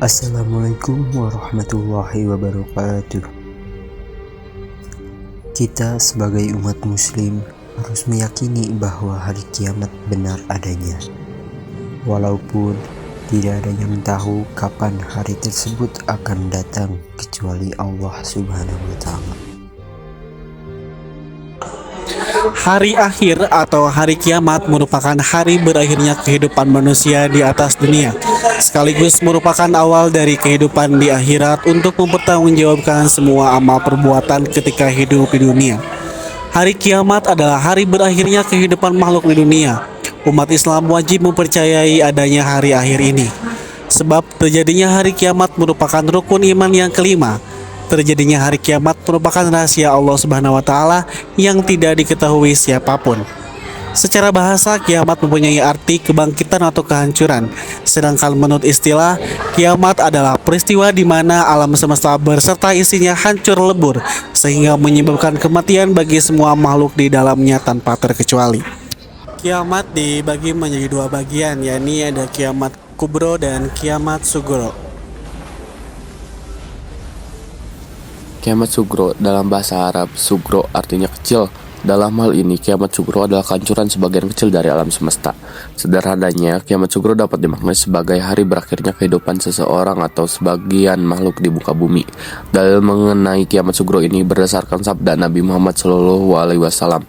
Assalamualaikum warahmatullahi wabarakatuh. Kita sebagai umat muslim harus meyakini bahwa hari kiamat benar adanya. Walaupun tidak ada yang tahu kapan hari tersebut akan datang kecuali Allah Subhanahu wa Ta'ala. Hari akhir atau hari kiamat merupakan hari berakhirnya kehidupan manusia di atas dunia, sekaligus merupakan awal dari kehidupan di akhirat untuk mempertanggungjawabkan semua amal perbuatan ketika hidup di dunia. Hari kiamat adalah hari berakhirnya kehidupan makhluk di dunia. Umat Islam wajib mempercayai adanya hari akhir ini, sebab terjadinya hari kiamat merupakan rukun iman yang kelima. Terjadinya hari kiamat merupakan rahasia Allah Subhanahu wa Ta'ala yang tidak diketahui siapapun. Secara bahasa, kiamat mempunyai arti kebangkitan atau kehancuran. Sedangkan menurut istilah, kiamat adalah peristiwa di mana alam semesta berserta isinya hancur lebur, sehingga menyebabkan kematian bagi semua makhluk di dalamnya tanpa terkecuali. Kiamat dibagi menjadi dua bagian, yakni ada kiamat kubro dan kiamat sugro. Kiamat sugro dalam bahasa Arab, sugro artinya kecil. Dalam hal ini, kiamat sugro adalah kehancuran sebagian kecil dari alam semesta. Sederhananya, kiamat sugro dapat dimaknai sebagai hari berakhirnya kehidupan seseorang atau sebagian makhluk di muka bumi. Dalil mengenai kiamat sugro ini berdasarkan sabda Nabi Muhammad SAW.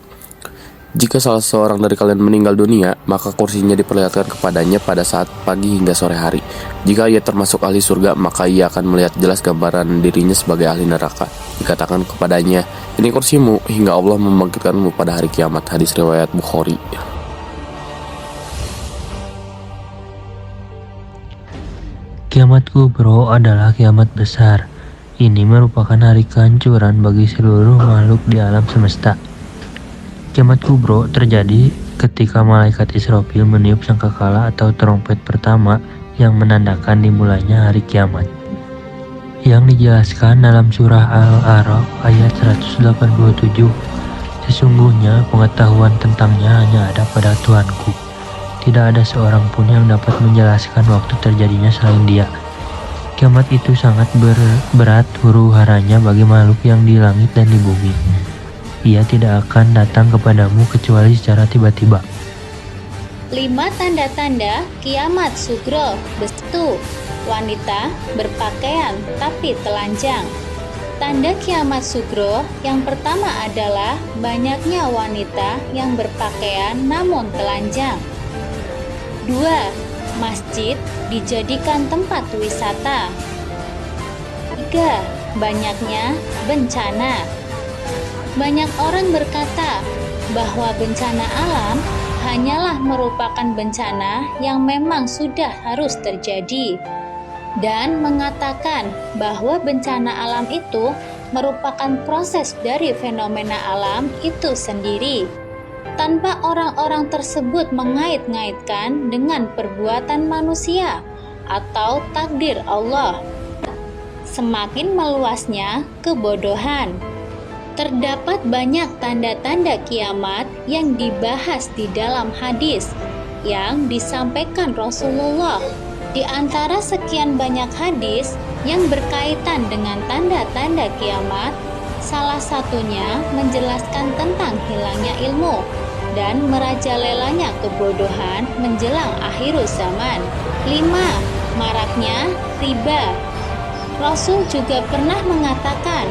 Jika salah seorang dari kalian meninggal dunia, maka kursinya diperlihatkan kepadanya pada saat pagi hingga sore hari. Jika ia termasuk ahli surga, maka ia akan melihat jelas gambaran dirinya sebagai ahli neraka. Dikatakan kepadanya, ini kursimu, hingga Allah membangkitkanmu pada hari kiamat. Hadis riwayat Bukhari. Kiamat kubro adalah kiamat besar. Ini merupakan hari kehancuran bagi seluruh makhluk di alam semesta. Kiamat kubro terjadi ketika malaikat Israfil meniup sangkakala atau trompet pertama yang menandakan dimulainya hari kiamat. Yang dijelaskan dalam surah Al-A'raf ayat 187, sesungguhnya pengetahuan tentangnya hanya ada pada Tuhanku. Tidak ada seorang pun yang dapat menjelaskan waktu terjadinya selain Dia. Kiamat itu sangat berat huru-haranya bagi makhluk yang di langit dan di bumi. Ia tidak akan datang kepadamu kecuali secara tiba-tiba. 5 tanda-tanda kiamat sugro. 1. Wanita berpakaian tapi telanjang. Tanda kiamat sugro yang pertama adalah banyaknya wanita yang berpakaian namun telanjang. 2. Masjid dijadikan tempat wisata. 3. Banyaknya bencana. Banyak orang berkata bahwa bencana alam hanyalah merupakan bencana yang memang sudah harus terjadi, dan mengatakan bahwa bencana alam itu merupakan proses dari fenomena alam itu sendiri, tanpa orang-orang tersebut mengait-ngaitkan dengan perbuatan manusia atau takdir Allah. Semakin meluasnya kebodohan. Terdapat banyak tanda-tanda kiamat yang dibahas di dalam hadis yang disampaikan Rasulullah. Di antara sekian banyak hadis yang berkaitan dengan tanda-tanda kiamat, salah satunya menjelaskan tentang hilangnya ilmu dan merajalelanya kebodohan menjelang akhir zaman. 5. Maraknya riba. Rasul juga pernah mengatakan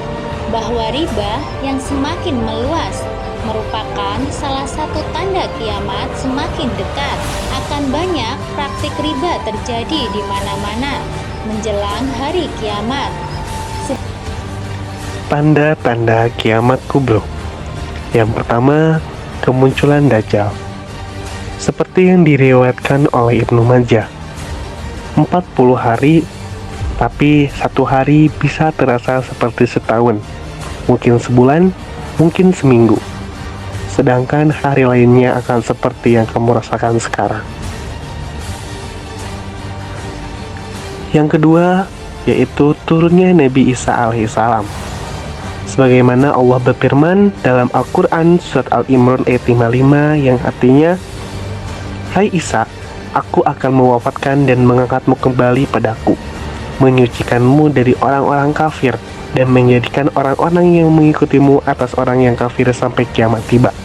bahwa riba yang semakin meluas merupakan salah satu tanda kiamat semakin dekat. Akan banyak praktik riba terjadi di mana-mana menjelang hari kiamat. Tanda-tanda kiamat kubro. Yang pertama, kemunculan Dajjal. Seperti yang diriwayatkan oleh Ibnu Majah, 40 hari, tapi satu hari bisa terasa seperti setahun, mungkin sebulan, mungkin seminggu. Sedangkan hari lainnya akan seperti yang kamu rasakan sekarang. Yang kedua, yaitu turunnya Nabi Isa alaihissalam. Sebagaimana Allah berfirman dalam Al-Quran surat Al-Imran ayat 55 yang artinya, Hai Isa, aku akan mewafatkan dan mengangkatmu kembali padaku. menyucikanmu dari orang-orang kafir, dan menjadikan orang-orang yang mengikutimu atas orang yang kafir sampai kiamat tiba.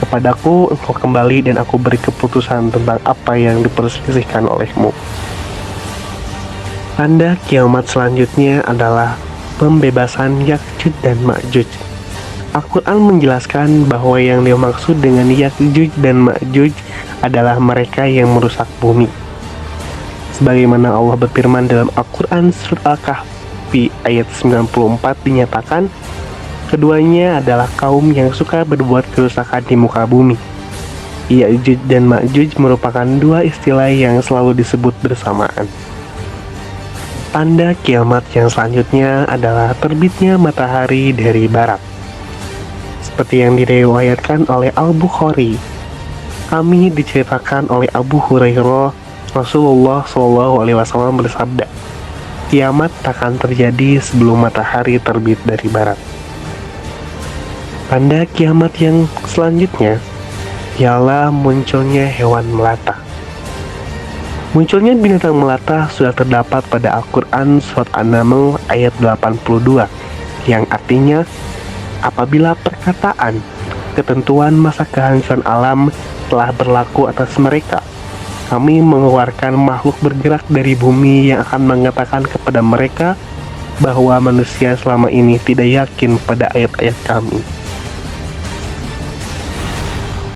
Kepadaku engkau kembali dan aku beri keputusan tentang apa yang diperselisihkan olehmu. Tanda kiamat selanjutnya adalah pembebasan Ya'juj dan Ma'juj. Al-Quran menjelaskan bahwa yang dimaksud dengan Ya'juj dan Ma'juj adalah mereka yang merusak bumi. Sebagaimana Allah berfirman dalam Al-Quran surat Al-Kahfi ayat 94 dinyatakan, keduanya adalah kaum yang suka berbuat kerusakan di muka bumi. Ya'juj dan Ma'juj merupakan dua istilah yang selalu disebut bersamaan. Tanda kiamat yang selanjutnya adalah terbitnya matahari dari barat. Seperti yang diriwayatkan oleh Al-Bukhari, kami diceritakan oleh Abu Hurairah, Rasulullah SAW bersabda, kiamat takkan terjadi sebelum matahari terbit dari barat. Tanda kiamat yang selanjutnya ialah munculnya hewan melata. Munculnya binatang melata sudah terdapat pada Al-Quran surat An-Naml ayat 82, yang artinya, apabila perkataan, ketentuan masa kehancuran alam telah berlaku atas mereka, kami mengeluarkan makhluk bergerak dari bumi yang akan mengatakan kepada mereka bahwa manusia selama ini tidak yakin pada ayat-ayat kami.